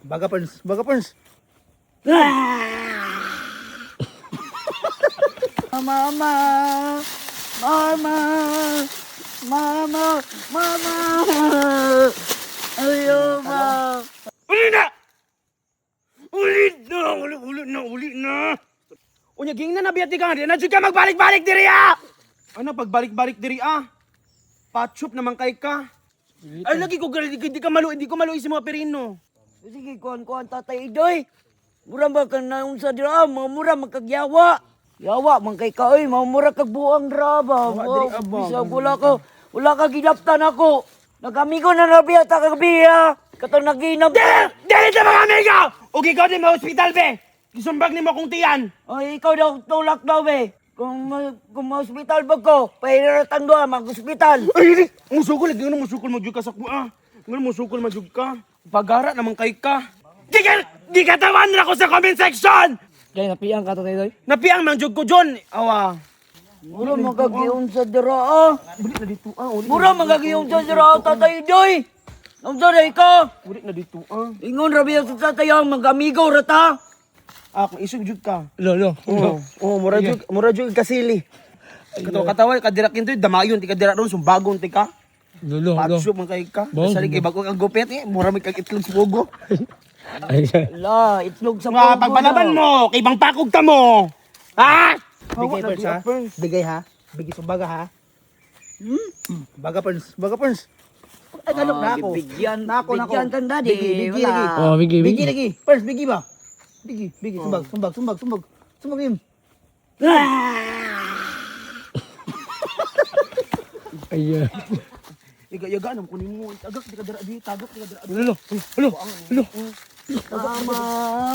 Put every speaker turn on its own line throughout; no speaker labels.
Baga Perns, baga Perns. Mama, mama, mama, mama. Ayaw ma.
Uli na! Ulit na! Uli na! Unya, ging na nabiyati ka nga. Nadyo ka magbalik-balik diri Ano, pagbalik-balik diri Patsup naman kay ka. Ay, lagi ko galit. Hindi ko maluin si mga perino.
Sige, kuhan-kuhan tatay Idoy. Mura ba ka na unsa dira? Mura magkagyawa. Yawa, man kay ka, oy. Mura kag buang draba.
Diri, abang.
Bisa, wala ka ginaptan ako. Nagamigo na nabiyata kagabi, ha. Katong naginap.
Dili sa mga amigo! Ug ikaw din ma-hospital, be! Isumbag ni mo kung tiyan.
Ay, ikaw daw tulak daw, be. Kung ma-hospital ba ko, pahiratang doon, mag-hospital.
Ay, musukol. Hindi nga musukol magyug ka sa kuha. Nga musukol magyug ka. Pagara naman kay ka. Di ka tawan na ko sa comment section!
Kaya napiyang ka, tatay Idoy.
Napiang manjug ko dyan. Awa.
Mura magagiyon sa dira, ah.
Ulit na dito, ulit.
Mura magagiyon sa dira, tatay Idoy. Ang saray ka.
Ulit na dito,
Ingon rabi sa tatay ang mag-amigo rata.
Kung isog jud ka.
Lolo.
Mura jud kasili. Kataway kadira kinto damayon ti kadira ron sumbagon ti ka.
Lolo.
Patsup man kay ka. Sali kay bago kang gupet mura may kag itlog sa pugo.
La, itlog sa
Nga pagbalaban mo, kay bang pakog ka mo. Ha?
Bigay Perns ha. Bigay ha. Bigay sa baga ha. Baga Perns, baga Perns. Ay, galok na ako.
Bigyan,
Nako.
bigyan tanda di.
Bigi
Wala.
lagi.
Oh, bigi.
Bigi lagi. Perns, bigi ba? Bigi. Sumbag. Sumbag yun.
Ayan.
Yaga nam kunin mo. Tagak di kadira di, tagak di kadira.
Lolo.
Mama,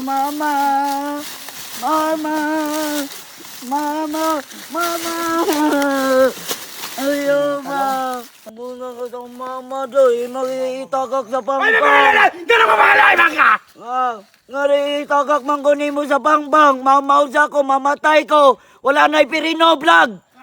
mama, mama, mama, mama. Ayaw ma. Muna ka sa mama doy, mag-iitagak sa
Ay,
pangpang.
Gano'n ka mahalay, baka!
Nga rin itagak man ko nimo sa pangpang. Mamaw sa ko, mamatay ko. Wala na'y pirino vlog.